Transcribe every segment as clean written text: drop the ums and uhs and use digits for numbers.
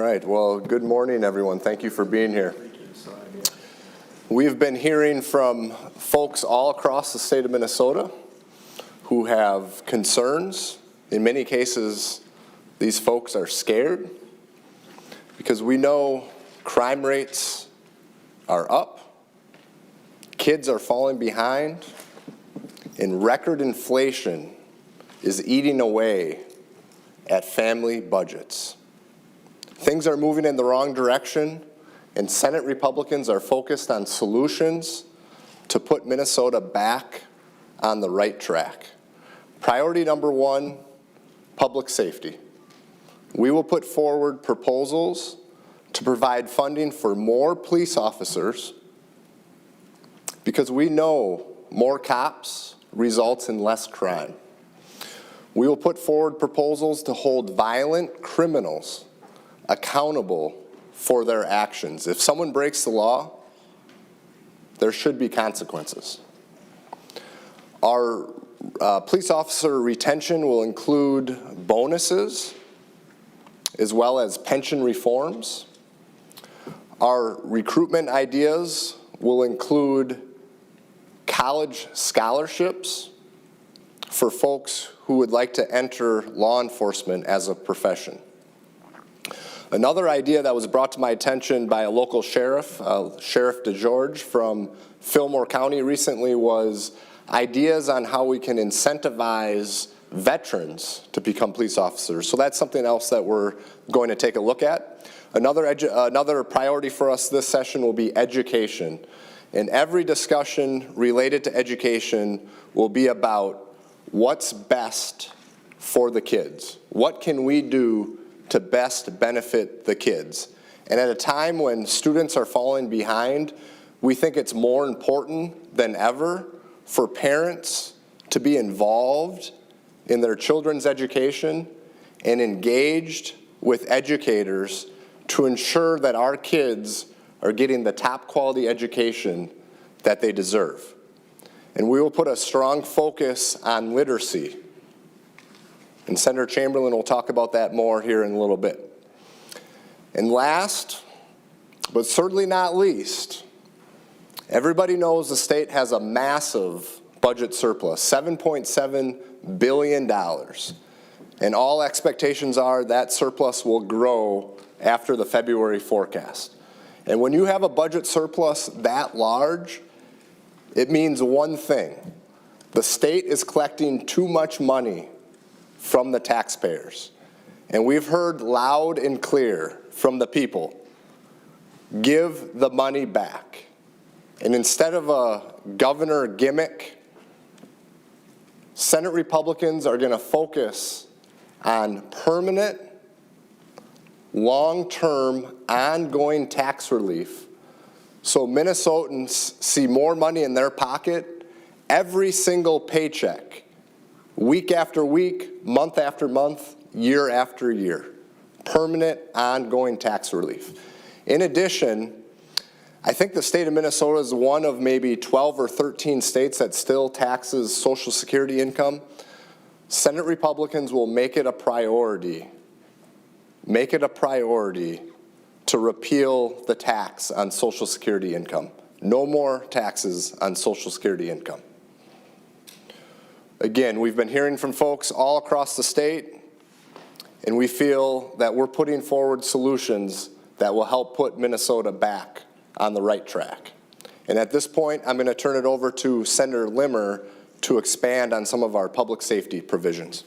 right, well, good morning, everyone. Thank you for being here. We've been hearing from folks all across the state of Minnesota who have concerns. In many cases, these folks are scared because we know crime rates are up, kids are falling behind, and record inflation is eating away at family budgets. Things are moving in the wrong direction, and Senate Republicans are focused on solutions to put Minnesota back on the right track. Priority number one, public safety. We will put forward proposals to provide funding for more police officers because we know more cops results in less crime. We will put forward proposals to hold violent criminals accountable for their actions. If someone breaks the law, there should be consequences. Our police officer retention will include bonuses as well as pension reforms. Our recruitment ideas will include college scholarships for folks who would like to enter law enforcement as a profession. Another idea that was brought to my attention by a local sheriff, Sheriff DeGeorge from Fillmore County recently, was ideas on how we can incentivize veterans to become police officers. So that's something else that we're going to take a look at. Another priority for us this session will be education. And every discussion related to education will be about what's best for the kids. What can we do to best benefit the kids? And at a time when students are falling behind, we think it's more important than ever for parents to be involved in their children's education and engaged with educators to ensure that our kids are getting the top quality education that they deserve. And we will put a strong focus on literacy. And Senator Chamberlain will talk about that more here in a little bit. And last, but certainly not least, everybody knows the state has a massive budget surplus, $7.7 billion. And all expectations are that surplus will grow after the February forecast. And when you have a budget surplus that large, it means one thing. The state is collecting too much money from the taxpayers. And we've heard loud and clear from the people, give the money back. And instead of a governor gimmick, Senate Republicans are going to focus on permanent, long-term, ongoing tax relief so Minnesotans see more money in their pocket every single paycheck, week after week, month after month, year after year. Permanent, ongoing tax relief. In addition, I think the state of Minnesota is one of maybe 12 or 13 states that still taxes Social Security income. Senate Republicans will make it a priority to repeal the tax on Social Security income. No more taxes on Social Security income. Again, we've been hearing from folks all across the state, and we feel that we're putting forward solutions that will help put Minnesota back on the right track. And at this point, I'm going to turn it over to Senator Limmer to expand on some of our public safety provisions.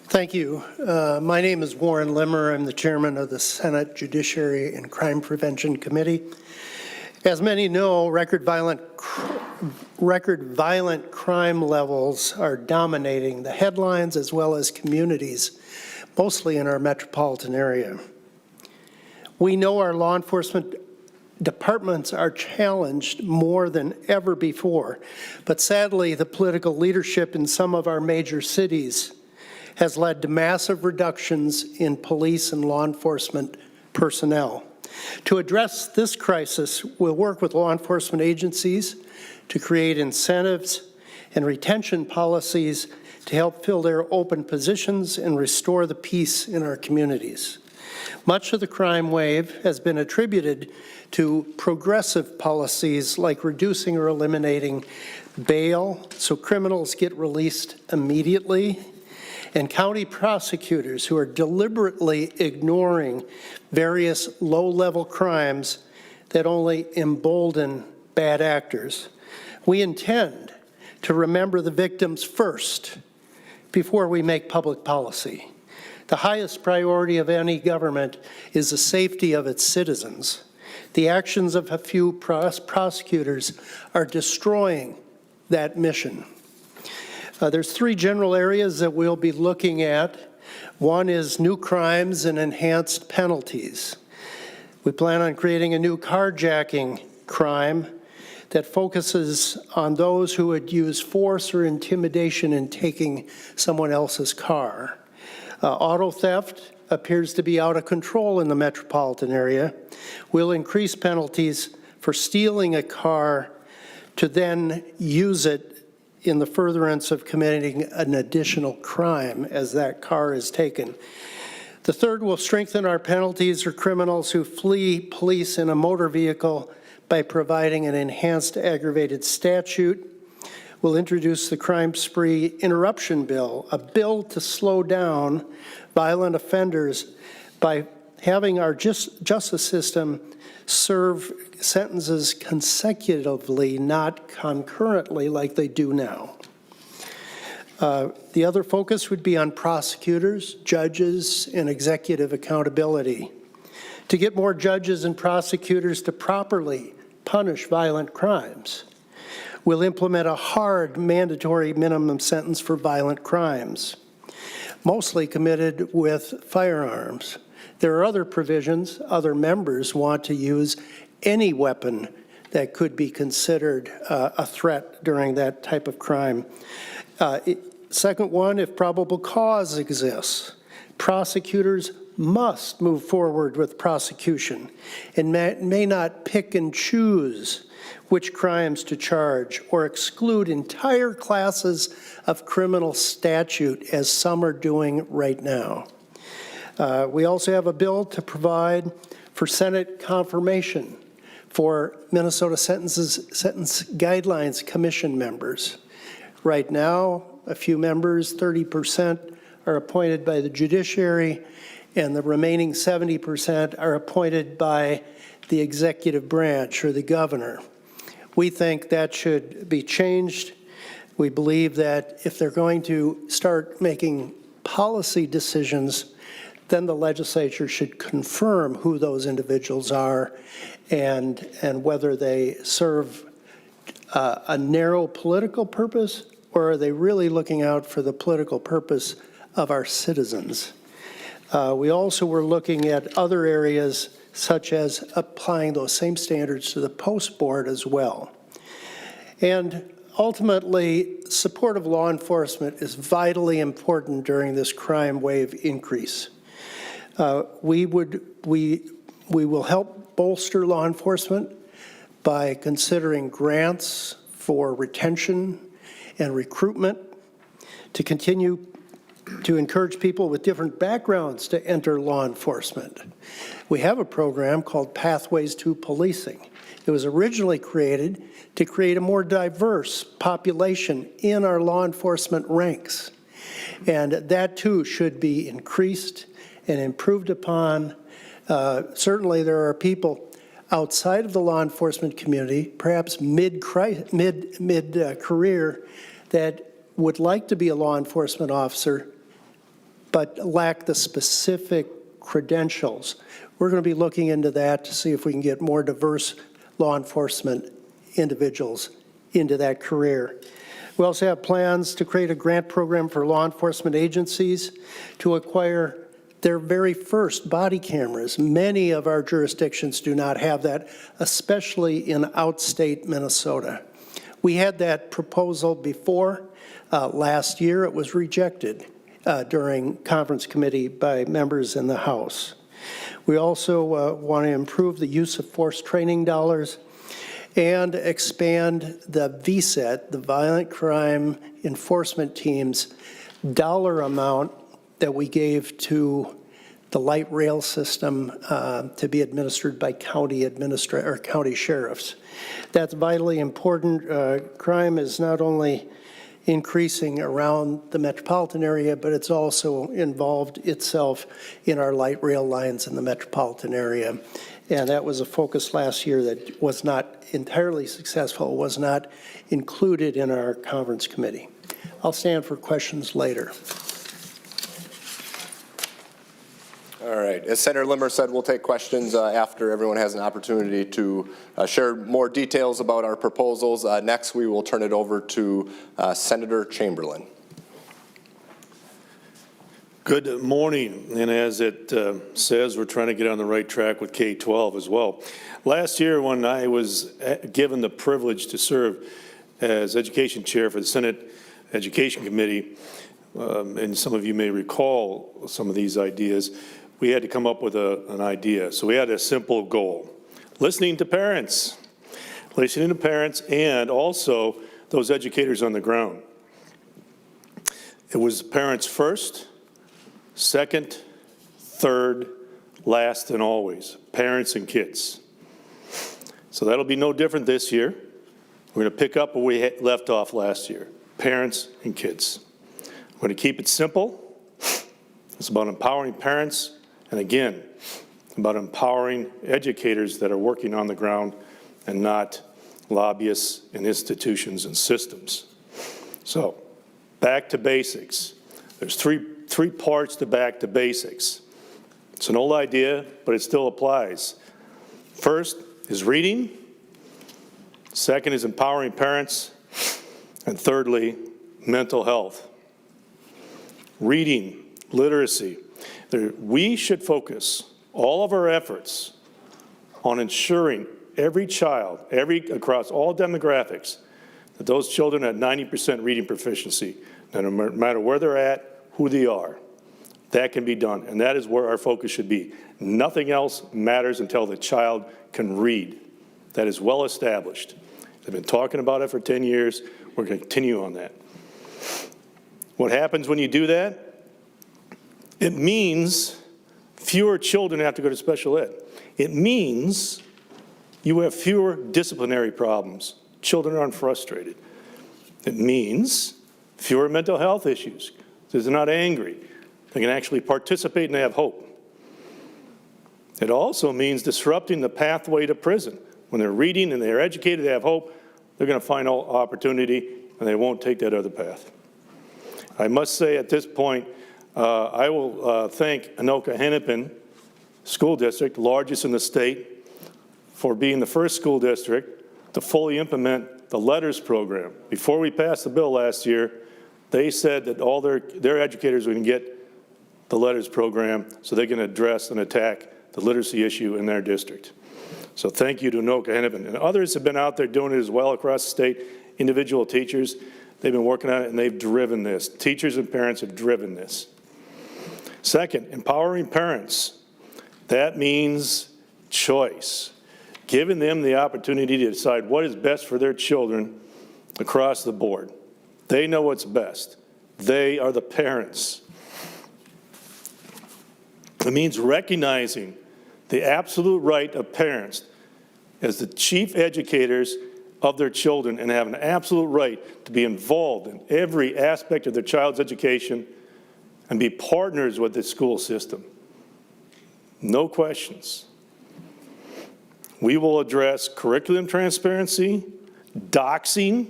Thank you. My name is Warren Limmer. I'm the chairman of the Senate Judiciary and Crime Prevention Committee. As many know, record violent crime levels are dominating the headlines as well as communities, mostly in our metropolitan area. We know our law enforcement departments are challenged more than ever before, but sadly, the political leadership in some of our major cities has led to massive reductions in police and law enforcement personnel. To address this crisis, we'll work with law enforcement agencies to create incentives and retention policies to help fill their open positions and restore the peace in our communities. Much of the crime wave has been attributed to progressive policies like reducing or eliminating bail so criminals get released immediately, and county prosecutors who are deliberately ignoring various low-level crimes that only embolden bad actors. We intend to remember the victims first before we make public policy. The highest priority of any government is the safety of its citizens. The actions of a few prosecutors are destroying that mission. There's three general areas that we'll be looking at. One is new crimes and enhanced penalties. We plan on creating a new carjacking crime that focuses on those who would use force or intimidation in taking someone else's car. Auto theft appears to be out of control in the metropolitan area. We'll increase penalties for stealing a car to then use it in the furtherance of committing an additional crime as that car is taken. The third will strengthen our penalties for criminals who flee police in a motor vehicle by providing an enhanced aggravated statute. We'll introduce the crime spree interruption bill, a bill to slow down violent offenders by having our justice system serve sentences consecutively, not concurrently like they do now. The other focus would be on prosecutors, judges, and executive accountability. To get more judges and prosecutors to properly punish violent crimes, we'll implement a hard mandatory minimum sentence for violent crimes, mostly committed with firearms. There are other provisions. Other members want to use any weapon that could be considered a threat during that type of crime. Second one, if probable cause exists, prosecutors must move forward with prosecution and may not pick and choose which crimes to charge or exclude entire classes of criminal statute as some are doing right now. We also have a bill to provide for Senate confirmation for Minnesota Sentence Guidelines Commission members. Right now, a few members, 30%, are appointed by the Judiciary, and the remaining 70% are appointed by the executive branch or the governor. We think that should be changed. We believe that if they're going to start making policy decisions, then the legislature should confirm who those individuals are and whether they serve a narrow political purpose, or are they really looking out for the political purpose of our citizens. We also were looking at other areas such as applying those same standards to the post board as well. And ultimately, support of law enforcement is vitally important during this crime wave increase. We will help bolster law enforcement by considering grants for retention and recruitment to continue to encourage people with different backgrounds to enter law enforcement. We have a program called Pathways to Policing. It was originally created to create a more diverse population in our law enforcement ranks. And that too should be increased and improved upon. Certainly there are people outside of the law enforcement community, perhaps mid-career, that would like to be a law enforcement officer but lack the specific credentials. We're going to be looking into that to see if we can get more diverse law enforcement individuals into that career. We also have plans to create a grant program for law enforcement agencies to acquire their very first body cameras. Many of our jurisdictions do not have that, especially in outstate Minnesota. We had that proposal before. Last year it was rejected during conference committee by members in the House. We also want to improve the use of force training dollars and expand the VSET, the Violent Crime Enforcement Team's dollar amount that we gave to the light rail system to be administered by county sheriffs. That's vitally important. Crime is not only increasing around the metropolitan area, but it's also involved itself in our light rail lines in the metropolitan area. And that was a focus last year that was not entirely successful, was not included in our conference committee. I'll stand for questions later. All right. As Senator Limmer said, we'll take questions after everyone has an opportunity to share more details about our proposals. Next, we will turn it over to Senator Chamberlain. Good morning. And as it says, we're trying to get on the right track with K-12 as well. Last year, when I was given the privilege to serve as education chair for the Senate Education Committee, and some of you may recall some of these ideas, we had to come up with an idea. So we had a simple goal: listening to parents and also those educators on the ground. It was parents first, second, third, last, and always, parents and kids. So that'll be no different this year. We're going to pick up where we left off last year, parents and kids. We're going to keep it simple. It's about empowering parents, and again, about empowering educators that are working on the ground and not lobbyists and institutions and systems. So, back to basics. There's three parts to back to basics. It's an old idea, but it still applies. First is reading. Second is empowering parents. And thirdly, mental health. Reading, literacy. We should focus all of our efforts on ensuring every child, across all demographics, that those children at 90% reading proficiency, no matter where they're at, who they are. That can be done, and that is where our focus should be. Nothing else matters until the child can read. That is well established. They've been talking about it for 10 years. We're going to continue on that. What happens when you do that? It means fewer children have to go to special ed. It means you have fewer disciplinary problems. Children aren't frustrated. It means fewer mental health issues. They're not angry. They can actually participate and they have hope. It also means disrupting the pathway to prison. When they're reading and they're educated, they have hope, they're going to find all opportunity and they won't take that other path. I must say at this point, I will thank Anoka-Hennepin School District, largest in the state, for being the first school district to fully implement the LETTERS program. Before we passed the bill last year, they said that all their educators would get the LETTERS program so they can address and attack the literacy issue in their district. So thank you to Anoka-Hennepin. And others have been out there doing it as well across the state, individual teachers. They've been working on it and they've driven this. Teachers and parents have driven this. Second, empowering parents. That means choice. Giving them the opportunity to decide what is best for their children across the board. They know what's best. They are the parents. It means recognizing the absolute right of parents as the chief educators of their children and have an absolute right to be involved in every aspect of their child's education and be partners with the school system. No questions. We will address curriculum transparency, doxing,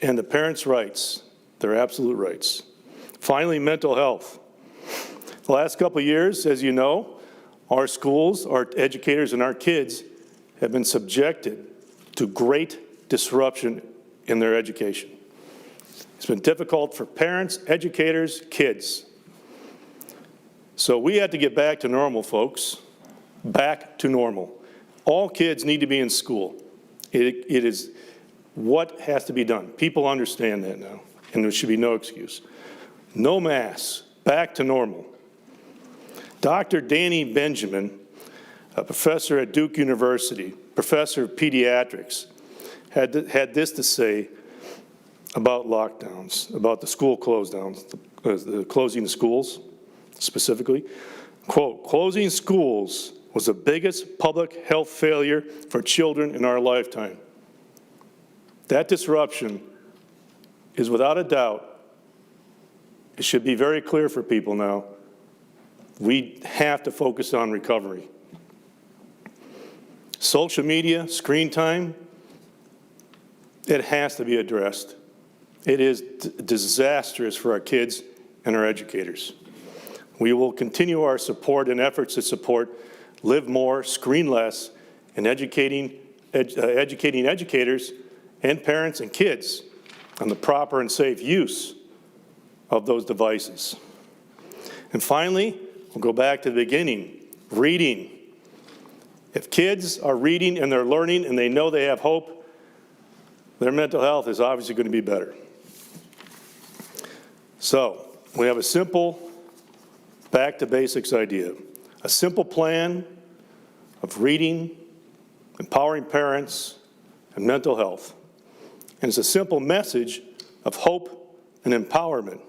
and the parents' rights, their absolute rights. Finally, mental health. The last couple of years, as you know, our schools, our educators, and our kids have been subjected to great disruption in their education. It's been difficult for parents, educators, kids. So we had to get back to normal, folks. Back to normal. All kids need to be in school. It is what has to be done. People understand that now, and there should be no excuse. No masks. Back to normal. Dr. Danny Benjamin, a professor at Duke University, professor of pediatrics, had this to say about lockdowns, about the school close downs, the closing of schools specifically. Quote, "Closing schools was the biggest public health failure for children in our lifetime." That disruption is without a doubt, it should be very clear for people now, we have to focus on recovery. Social media, screen time, it has to be addressed. It is disastrous for our kids and our educators. We will continue our support and efforts to support Live More, Screen Less, and educating educators and parents and kids on the proper and safe use of those devices. And finally, we'll go back to the beginning, reading. If kids are reading and they're learning and they know they have hope, their mental health is obviously going to be better. So, we have a simple back to basics idea. A simple plan of reading, empowering parents, and mental health. And it's a simple message of hope and empowerment.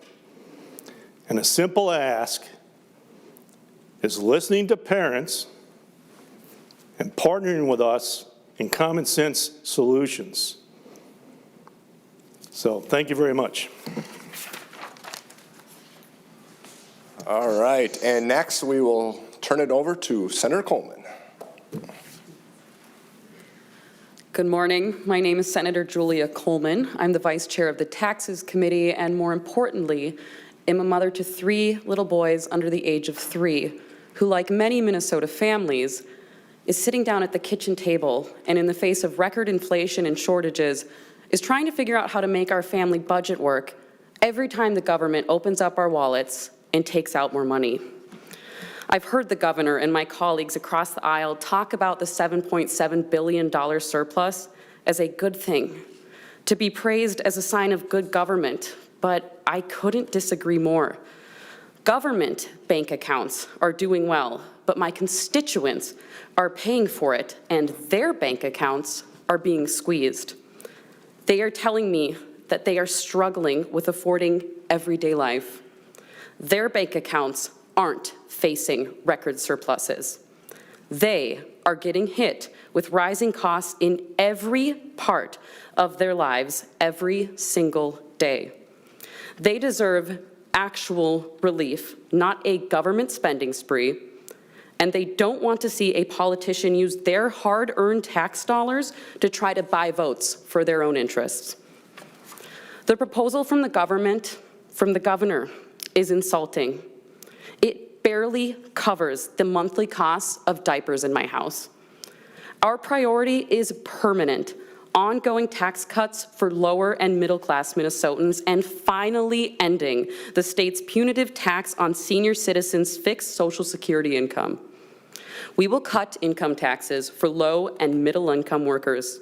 And a simple ask is listening to parents and partnering with us in common sense solutions. So, thank you very much. All right, and next we will turn it over to Senator Coleman. Good morning. My name is Senator Julia Coleman. I'm the Vice Chair of the Taxes Committee, and more importantly, am a mother to 3 little boys under the age of 3, who, like many Minnesota families, is sitting down at the kitchen table and in the face of record inflation and shortages, is trying to figure out how to make our family budget work every time the government opens up our wallets and takes out more money. I've heard the governor and my colleagues across the aisle talk about the $7.7 billion surplus as a good thing, to be praised as a sign of good government, but I couldn't disagree more. Government bank accounts are doing well, but my constituents are paying for it, and their bank accounts are being squeezed. They are telling me that they are struggling with affording everyday life. Their bank accounts aren't facing record surpluses. They are getting hit with rising costs in every part of their lives every single day. They deserve actual relief, not a government spending spree, and they don't want to see a politician use their hard-earned tax dollars to try to buy votes for their own interests. The proposal from the governor, is insulting. It barely covers the monthly costs of diapers in my house. Our priority is permanent, ongoing tax cuts for lower and middle-class Minnesotans, and finally ending the state's punitive tax on senior citizens' fixed Social Security income. We will cut income taxes for low and middle-income workers.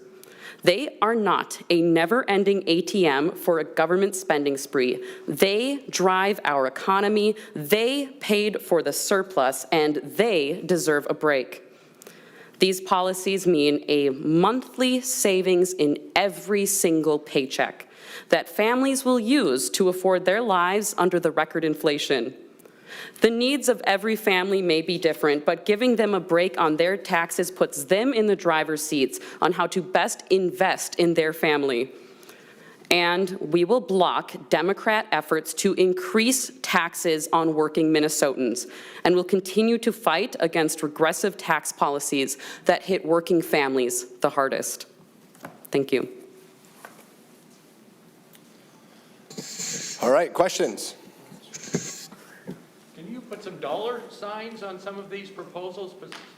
They are not a never-ending ATM for a government spending spree. They drive our economy, they paid for the surplus, and they deserve a break. These policies mean a monthly savings in every single paycheck that families will use to afford their lives under the record inflation. The needs of every family may be different, but giving them a break on their taxes puts them in the driver's seats on how to best invest in their family. And we will block Democrat efforts to increase taxes on working Minnesotans, and will continue to fight against regressive tax policies that hit working families the hardest. Thank you. All right, questions? Can you put some dollar signs on some of these proposals,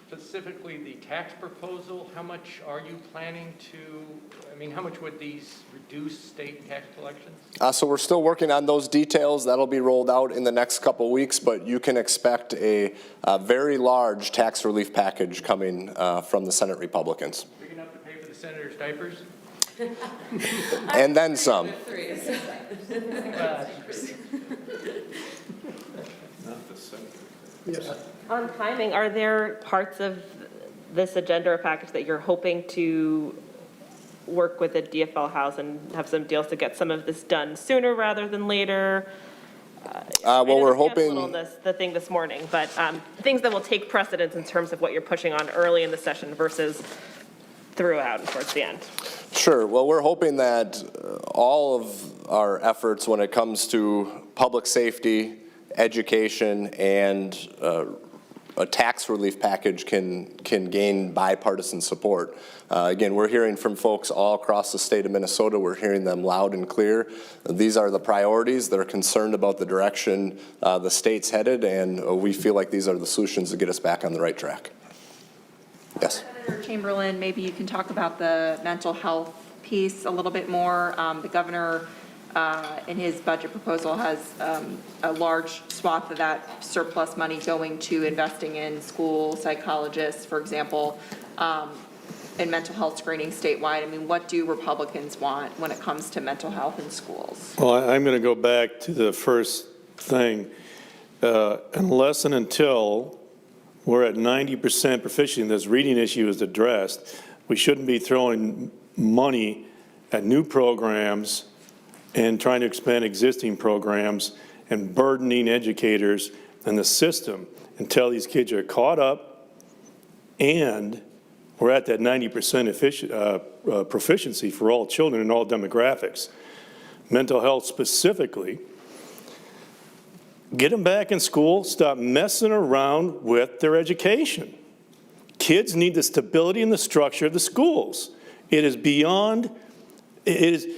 specifically the tax proposal? How much are you planning to, how much would these reduce state tax collections? So we're still working on those details. That'll be rolled out in the next couple weeks, but you can expect a very large tax relief package coming from the Senate Republicans. Big enough to pay for the senator's diapers? And then some. On timing, are there parts of this agenda or package that you're hoping to work with the DFL House and have some deals to get some of this done sooner rather than later? Well, we're hoping. The thing this morning, but things that will take precedence in terms of what you're pushing on early in the session versus throughout and towards the end. Sure. Well, we're hoping that all of our efforts when it comes to public safety, education, and a tax relief package can gain bipartisan support. Again, we're hearing from folks all across the state of Minnesota. We're hearing them loud and clear. These are the priorities. They're concerned about the direction the state's headed, and we feel like these are the solutions to get us back on the right track. Yes. Senator Chamberlain, maybe you can talk about the mental health piece a little bit more. The governor, in his budget proposal, has a large swath of that surplus money going to investing in school psychologists, for example, and mental health screening statewide. I mean, what do Republicans want when it comes to mental health in schools? Well, I'm going to go back to the first thing. Unless and until we're at 90% proficiency and this reading issue is addressed, we shouldn't be throwing money at new programs and trying to expand existing programs and burdening educators and the system until these kids are caught up and we're at that 90% proficiency for all children in all demographics. Mental health specifically, get them back in school, stop messing around with their education. Kids need the stability and the structure of the schools. It is beyond, it is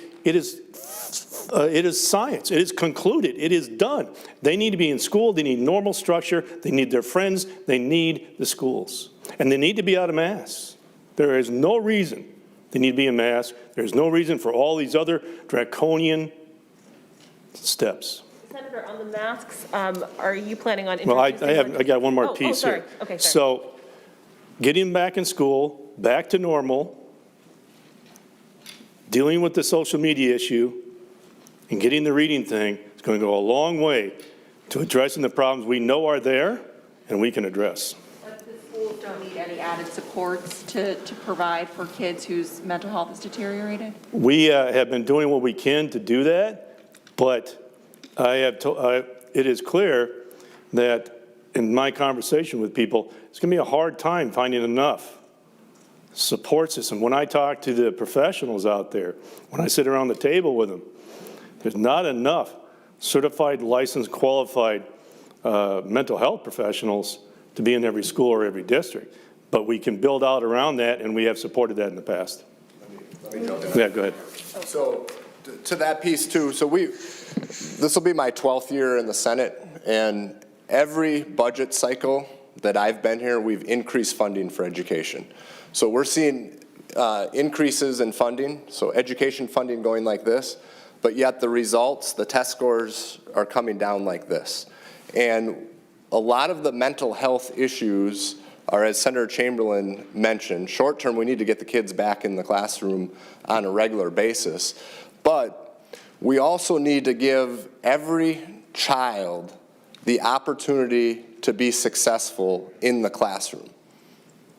science. It is concluded. It is done. They need to be in school. They need normal structure. They need their friends. They need the schools. And they need to be out of masks. There is no reason they need to be in masks. There's no reason for all these other draconian steps. Senator, on the masks, are you planning on Well, introducing? I got one more piece sorry. here. Okay, sorry. So getting them back in school, back to normal, dealing with the social media issue, and getting the reading thing is going to go a long way to addressing the problems we know are there and we can address. But the schools don't need any added supports to provide for kids whose mental health is deteriorated? We have been doing what we can to do that, but it is clear that in my conversation with people, it's going to be a hard time finding enough support system. When I talk to the professionals out there, when I sit around the table with them, there's not enough certified, licensed, qualified mental health professionals to be in every school or every district. But we can build out around that, and we have supported that in the past. Let me jump in. Yeah, go ahead. So to that piece too, so this will be my 12th year in the Senate, and every budget cycle that I've been here, we've increased funding for education. So we're seeing increases in funding, so education funding going like this, but yet the results, the test scores are coming down like this. And a lot of the mental health issues are, as Senator Chamberlain mentioned, short term, we need to get the kids back in the classroom on a regular basis. But we also need to give every child the opportunity to be successful in the classroom.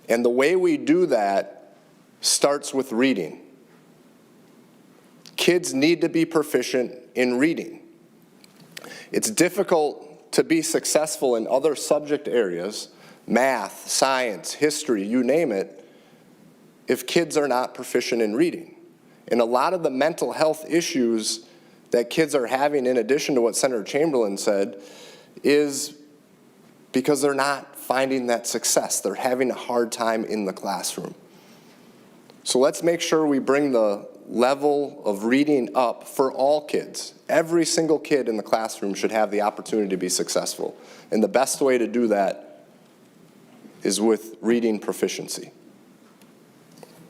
And the way we do that starts with reading. Kids need to be proficient in reading. It's difficult to be successful in other subject areas, math, science, history, you name it, if kids are not proficient in reading. And a lot of the mental health issues that kids are having, in addition to what Senator Chamberlain said, is because they're not finding that success. They're having a hard time in the classroom. So let's make sure we bring the level of reading up for all kids. Every single kid in the classroom should have the opportunity to be successful. And the best way to do that is with reading proficiency.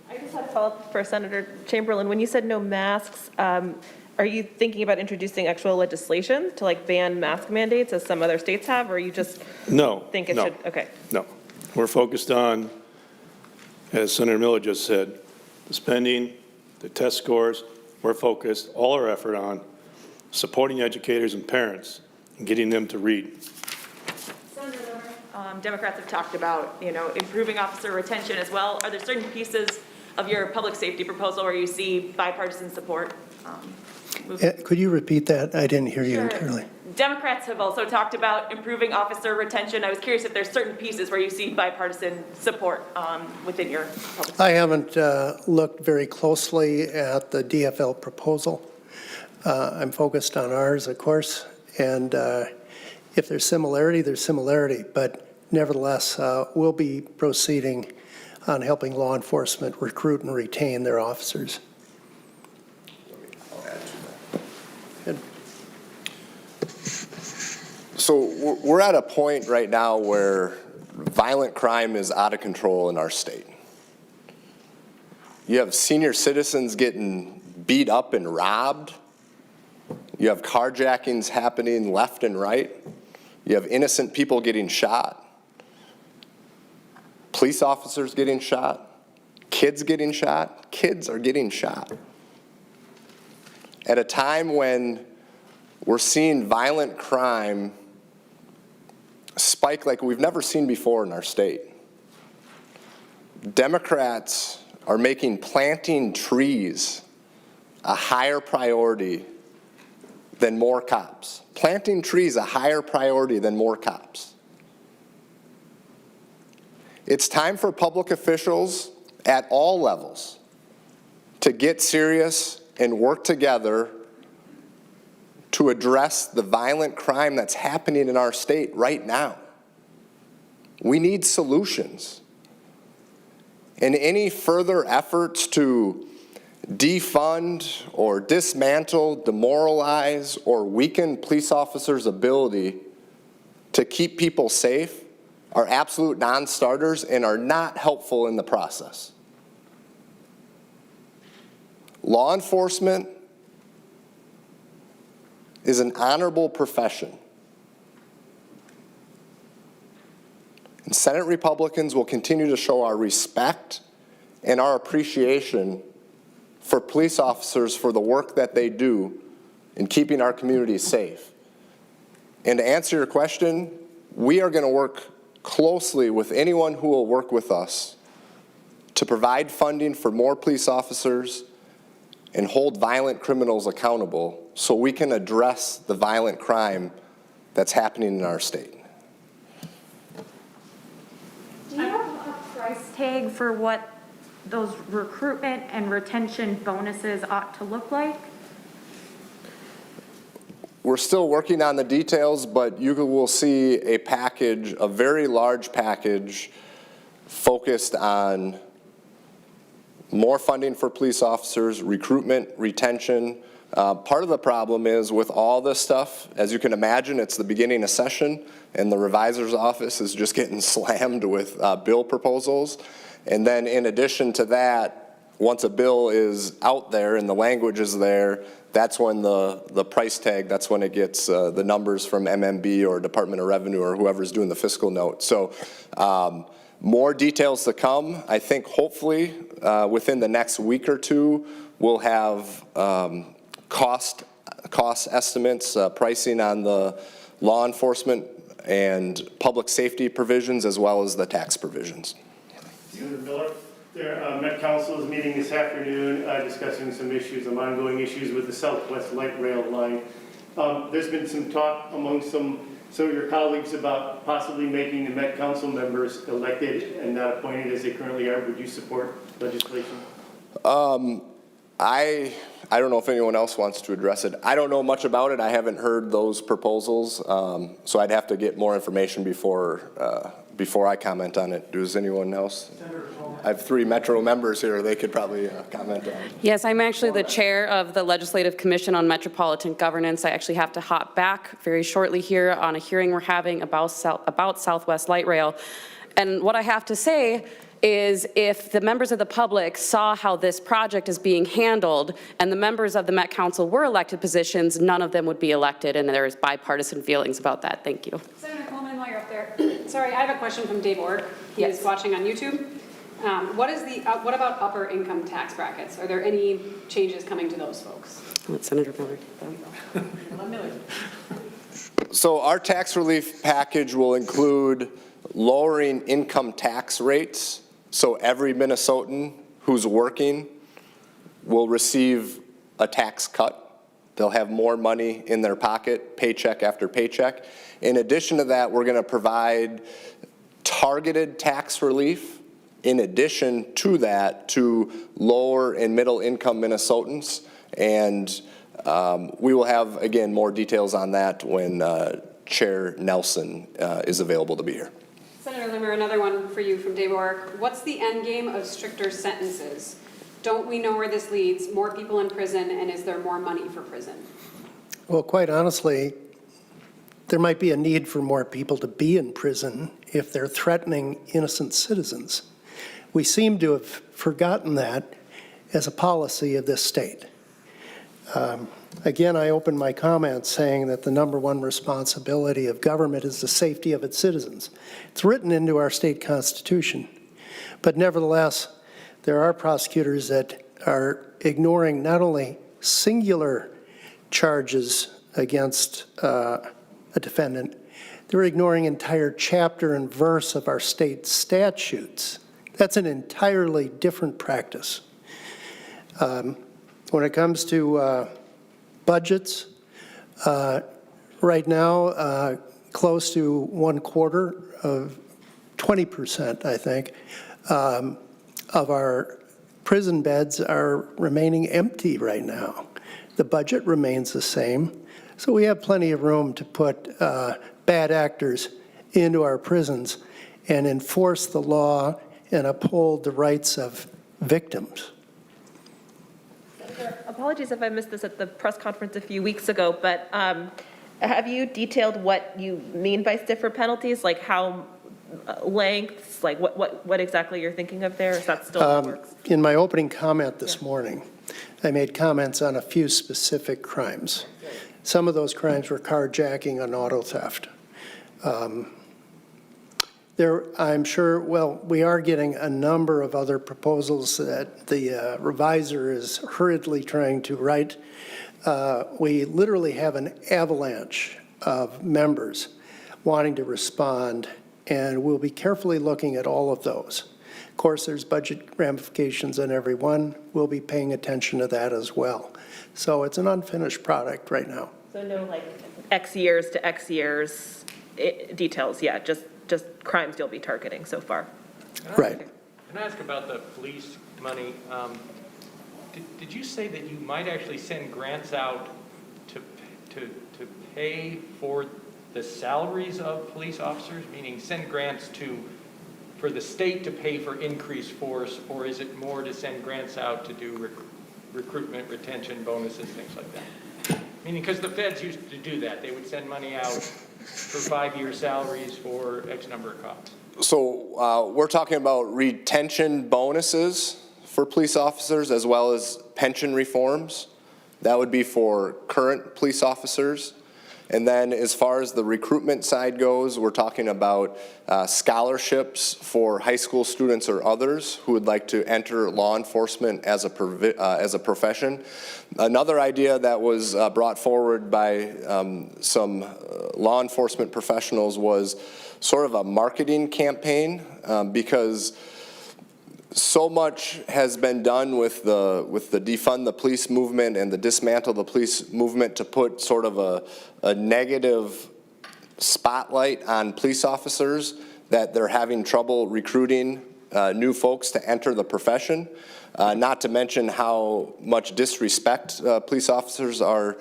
I just had a follow-up for Senator Chamberlain. When you said no masks, are you thinking about introducing actual legislation to like ban mask mandates as some other states have, or you just think it should? Okay. No. We're focused on, as Senator Miller just said, the spending, the test scores. We're focused all our effort on supporting educators and parents and getting them to read. Senator, Democrats have talked about, improving officer retention as well. Are there certain pieces of your public safety proposal where you see bipartisan support? Could you repeat that? I didn't hear you Sure. entirely. Democrats have also talked about improving officer retention. I was curious if there's certain pieces where you see bipartisan support within your public. I haven't looked very closely at the DFL proposal. I'm focused on ours, of course, and if there's similarity, there's similarity, but nevertheless, we'll be proceeding on helping law enforcement recruit and retain their officers. Good. So we're at a point right now where violent crime is out of control in our state. You have senior citizens getting beat up and robbed. You have carjackings happening left and right. You have innocent people getting shot. Police officers getting shot. Kids getting shot. Kids are getting shot. At a time when we're seeing violent crime spike like we've never seen before in our state. Democrats are making planting trees a higher priority than more cops. Planting trees a higher priority than more cops. It's time for public officials at all levels to get serious and work together to address the violent crime that's happening in our state right now. We need solutions. And any further efforts to defund or dismantle, demoralize, or weaken police officers' ability to keep people safe are absolute non-starters and are not helpful in the process. Law enforcement is an honorable profession. And Senate Republicans will continue to show our respect and our appreciation for police officers for the work that they do in keeping our communities safe. And to answer your question, we are going to work closely with anyone who will work with us to provide funding for more police officers and hold violent criminals accountable so we can address the violent crime that's happening in our state. Do you have a price tag for what those recruitment and retention bonuses ought to look like? We're still working on the details, but you will see a package, a very large package, focused on more funding for police officers, recruitment, retention. Part of the problem is with all this stuff, as you can imagine, it's the beginning of session, and the revisor's office is just getting slammed with bill proposals. And then in addition to that, once a bill is out there and the language is there, that's when the price tag, that's when it gets the numbers from MMB or Department of Revenue or whoever's doing the fiscal note. So more details to come. I think hopefully within the next week or two, we'll have cost estimates, pricing on the law enforcement and public safety provisions as well as the tax provisions. Senator Miller, Met Council is meeting this afternoon discussing some issues, some ongoing issues with the Southwest Light Rail line. There's been some talk among some of your colleagues about possibly making the Met Council members elected and not appointed as they currently are. Would you support legislation? I don't know if anyone else wants to address it. I don't know much about it. I haven't heard those proposals, so I'd have to get more information before I comment on it. Does anyone else? I have 3 Metro members here. They could probably comment on it. Yes, I'm actually the chair of the Legislative Commission on Metropolitan Governance. I actually have to hop back very shortly here on a hearing we're having about Southwest Light Rail. And what I have to say is if the members of the public saw how this project is being handled and the members of the Met Council were elected positions, none of them would be elected, and there is bipartisan feelings about that. Thank you. Senator Coleman, while you're up there, sorry, I have a question from Dave Org. He Yes. is watching on YouTube. What about upper income tax brackets? Are there any changes coming to those folks? Let Senator Miller take that. So our tax relief package will include lowering income tax rates, so every Minnesotan who's working will receive a tax cut. They'll have more money in their pocket, paycheck after paycheck. In addition to that, we're going to provide targeted tax relief in addition to that to lower and middle income Minnesotans. And we will have, again, more details on that when Chair Nelson is available to be here. Senator Limmer, another one for you from Dave Orrick. What's the end game of stricter sentences? Don't we know where this leads? More people in prison, and is there more money for prison? Well, quite honestly, there might be a need for more people to be in prison if they're threatening innocent citizens. We seem to have forgotten that as a policy of this state. Again, I opened my comments saying that the number one responsibility of government is the safety of its citizens. It's written into our state constitution. But nevertheless, there are prosecutors that are ignoring not only singular charges against a defendant, they're ignoring entire chapter and verse of our state statutes. That's an entirely different practice. When it comes to budgets, right now, close to 1/4 of 20%, I think, of our prison beds are remaining empty right now. The budget remains the same, so we have plenty of room to put bad actors into our prisons and enforce the law and uphold the rights of victims. Apologies if I missed this at the press conference a few weeks ago, but have you detailed what you mean by stiffer penalties? Like how lengths, like what exactly you're thinking of there? Is that still in the works? In my opening comment this morning, I made comments on a few specific crimes. Some of those crimes were carjacking and auto theft. I'm sure, well, we are getting a number of other proposals that the reviser is hurriedly trying to write. We literally have an avalanche of members wanting to respond, and we'll be carefully looking at all of those. Of course, there's budget ramifications on every one. We'll be paying attention to that as well. So it's an unfinished product right now. So no like X years to X years details yet, just crimes you'll be targeting so far. Right. Can I ask about the police money? Did you say that you might actually send grants out to pay for the salaries of police officers, meaning send grants for the state to pay for increased force, or is it more to send grants out to do recruitment, retention, bonuses, things like that? Meaning, because the feds used to do that. They would send money out for 5-year salaries for X number of cops. So we're talking about retention bonuses for police officers as well as pension reforms. That would be for current police officers. And then as far as the recruitment side goes, we're talking about scholarships for high school students or others who would like to enter law enforcement as a profession. Another idea that was brought forward by some law enforcement professionals was sort of a marketing campaign because so much has been done with the defund the police movement and the dismantle the police movement to put sort of a negative spotlight on police officers that they're having trouble recruiting new folks to enter the profession. Not to mention how much disrespect police officers are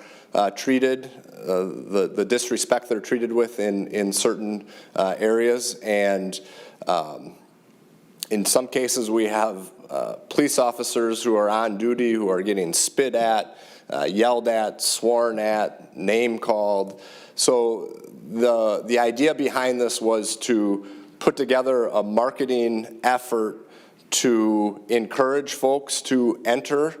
treated, the disrespect they're treated with in certain areas. And in some cases, we have police officers who are on duty who are getting spit at, yelled at, sworn at, name called. So the idea behind this was to put together a marketing effort to encourage folks to enter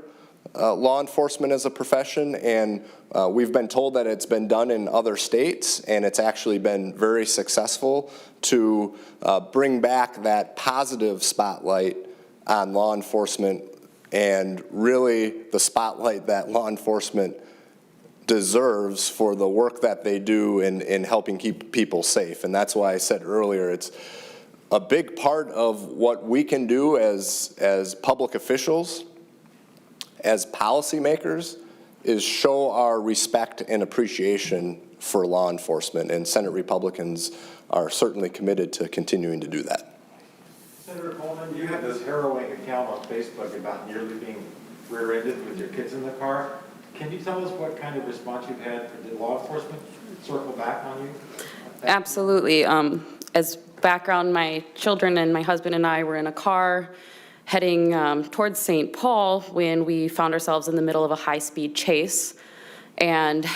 law enforcement as a profession, and we've been told that it's been done in other states, and it's actually been very successful to bring back that positive spotlight on law enforcement and really the spotlight that law enforcement deserves for the work that they do in helping keep people safe. And that's why I said earlier, it's a big part of what we can do as public officials, as policymakers, is show our respect and appreciation for law enforcement, and Senate Republicans are certainly committed to continuing to do that. Senator Coleman, you had this harrowing account on Facebook about nearly being rear-ended with your kids in the car. Can you tell us what kind of response you've had? Did law enforcement circle back on you? Absolutely. As background, my children and my husband and I were in a car heading towards St. Paul when we found ourselves in the middle of a high-speed chase. And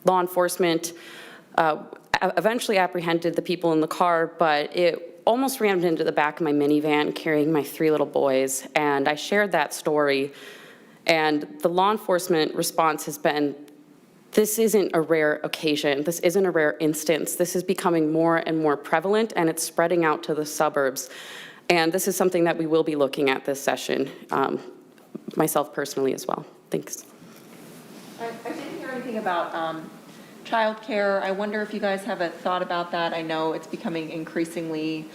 law enforcement eventually apprehended the people in the car, but it almost rammed into the back of my minivan carrying my 3 little boys. And I shared that story. And the law enforcement response has been, this isn't a rare occasion. This isn't a rare instance. This is becoming more and more prevalent, and it's spreading out to the suburbs. And this is something that we will be looking at this session, myself personally as well. Thanks. I didn't hear anything about childcare. I wonder if you guys have a thought about that. I know it's becoming increasingly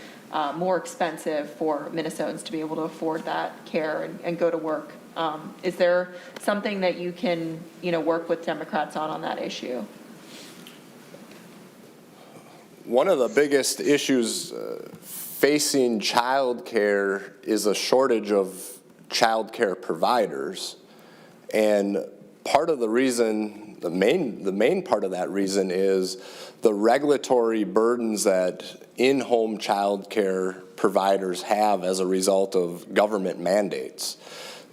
more expensive for Minnesotans to be able to afford that care and go to work. Is there something that you can, work with Democrats on that issue? One of the biggest issues facing childcare is a shortage of childcare providers, and part of the reason, the main part of that reason is the regulatory burdens that in-home childcare providers have as a result of government mandates.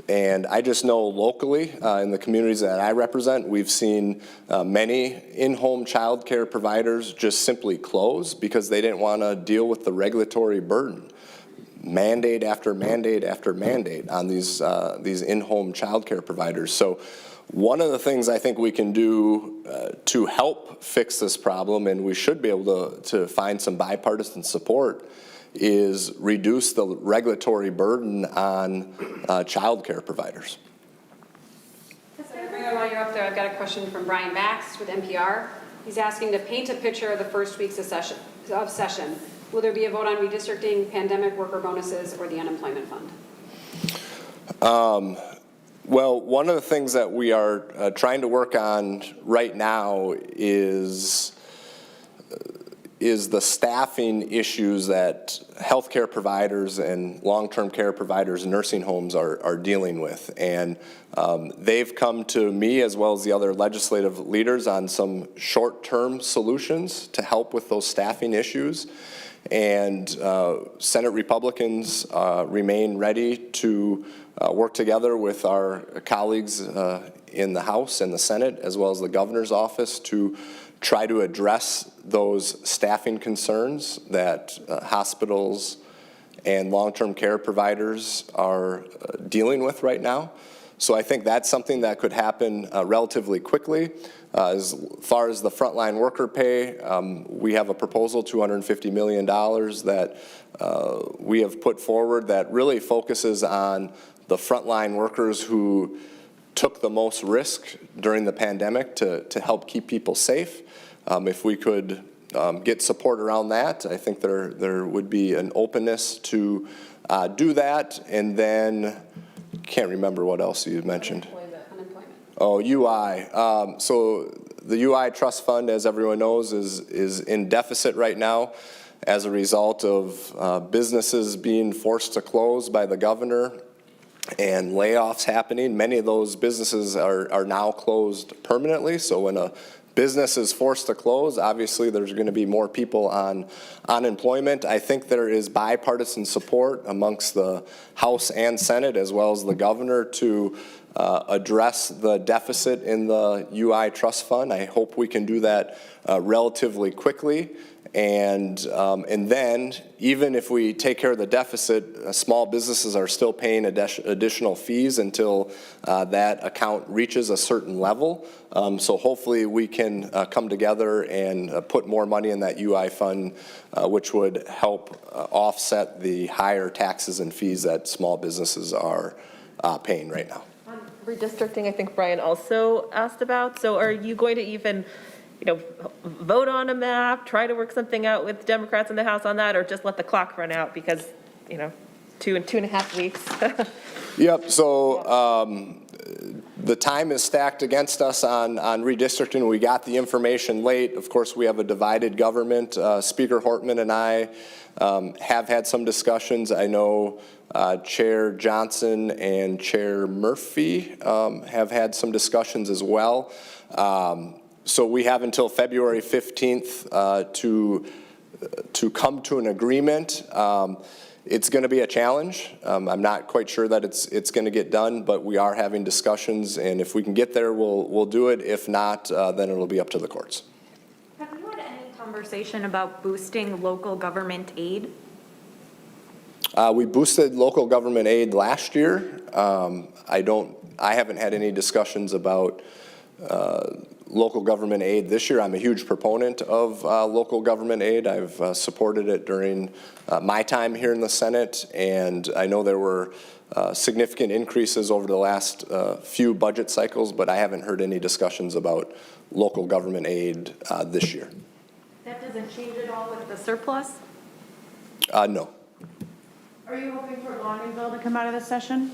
And I just know locally, in the communities that I represent, we've seen many in-home child care providers just simply close because they didn't want to deal with the regulatory burden. Mandate after mandate after mandate on these in-home child care providers. So one of the things I think we can do to help fix this problem, and we should be able to find some bipartisan support, is reduce the regulatory burden on child care providers. Senator, while you're up there, I've got a question from Brian Bax with NPR. He's asking to paint a picture of the first weeks of session. Will there be a vote on redistricting, pandemic worker bonuses, or the unemployment fund? Well, one of the things that we are trying to work on right now is the staffing issues that healthcare providers and long-term care providers and nursing homes are dealing with. And they've come to me as well as the other legislative leaders on some short-term solutions to help with those staffing issues. And Senate Republicans remain ready to work together with our colleagues in the House and the Senate, as well as the governor's office, to try to address those staffing concerns that hospitals and long-term care providers are dealing with right now. So I think that's something that could happen relatively quickly. As far as the frontline worker pay, we have a proposal, $250 million, that we have put forward that really focuses on the frontline workers who took the most risk during the pandemic to help keep people safe. If we could get support around that, I think there would be an openness to do that. And then, can't remember what else you mentioned. Unemployment. Oh, UI. So the UI trust fund, as everyone knows, is in deficit right now as a result of businesses being forced to close by the governor and layoffs happening. Many of those businesses are now closed permanently. So when a business is forced to close, obviously there's going to be more people on unemployment. I think there is bipartisan support amongst the House and Senate, as well as the governor, to address the deficit in the UI trust fund. I hope we can do that relatively quickly. And then, even if we take care of the deficit, small businesses are still paying additional fees until that account reaches a certain level. So hopefully we can come together and put more money in that UI fund, which would help offset the higher taxes and fees that small businesses are paying right now. redistricting, I think Brian also asked about. So are you going to even, vote on a map, try to work something out with Democrats in the House on that, or just let the clock run out because, 2.5 weeks? Yep, so the time is stacked against us on redistricting. We got the information late. Of course, we have a divided government. Speaker Hortman and I have had some discussions. I know Chair Johnson and Chair Murphy have had some discussions as well. So we have until February 15th to come to an agreement. It's going to be a challenge. I'm not quite sure that it's going to get done, but we are having discussions, and if we can get there, we'll do it. If not, then it'll be up to the courts. Have you had any conversation about boosting local government aid? We boosted local government aid last year. I haven't had any discussions about local government aid this year. I'm a huge proponent of local government aid. I've supported it during my time here in the Senate, and I know there were significant increases over the last few budget cycles, but I haven't heard any discussions about local government aid this year. That doesn't change at all with the surplus? No. Are you hoping for a bonding bill to come out of this session?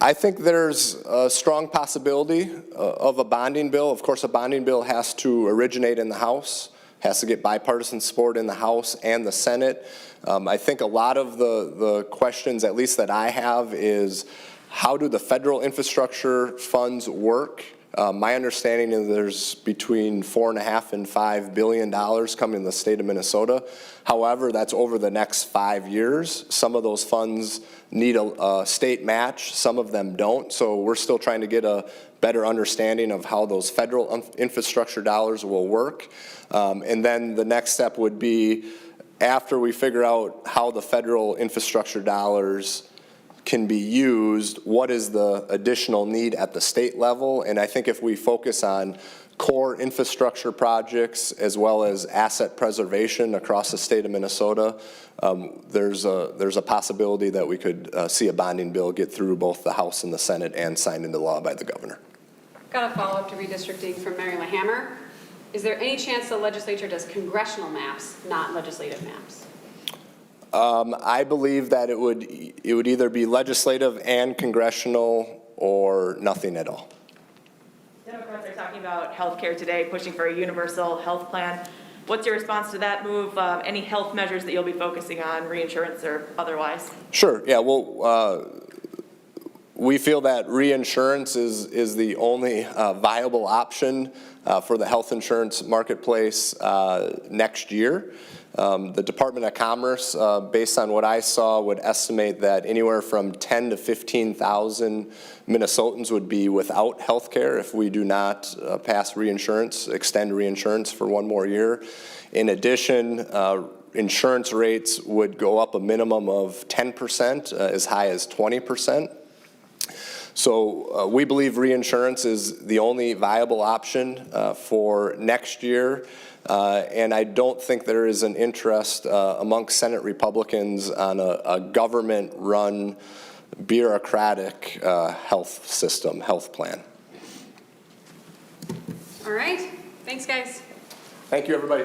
I think there's a strong possibility of a bonding bill. Of course, a bonding bill has to originate in the House, has to get bipartisan support in the House and the Senate. I think a lot of the questions, at least that I have, is how do the federal infrastructure funds work? My understanding is there's between $4.5 and $5 billion coming to the state of Minnesota. However, that's over the next 5 years. Some of those funds need a state match, some of them don't. So we're still trying to get a better understanding of how those federal infrastructure dollars will work. And then the next step would be, after we figure out how the federal infrastructure dollars can be used, what is the additional need at the state level? And I think if we focus on core infrastructure projects as well as asset preservation across the state of Minnesota, there's a possibility that we could see a bonding bill get through both the House and the Senate and signed into law by the governor. Got a follow-up to redistricting from Mary LaHammer. Is there any chance the legislature does congressional maps, not legislative maps? I believe that it would either be legislative and congressional or nothing at all. Democrats are talking about healthcare today, pushing for a universal health plan. What's your response to that move? Any health measures that you'll be focusing on, reinsurance or otherwise? Sure, yeah, well, we feel that reinsurance is the only viable option for the health insurance marketplace next year. The Department of Commerce, based on what I saw, would estimate that anywhere from 10 to 15,000 Minnesotans would be without health care if we do not pass reinsurance, extend reinsurance for one more year. In addition, insurance rates would go up a minimum of 10%, as high as 20%. So we believe reinsurance is the only viable option for next year. And I don't think there is an interest amongst Senate Republicans on a government-run, bureaucratic health system, health plan. All right. Thanks, guys. Thank you, everybody.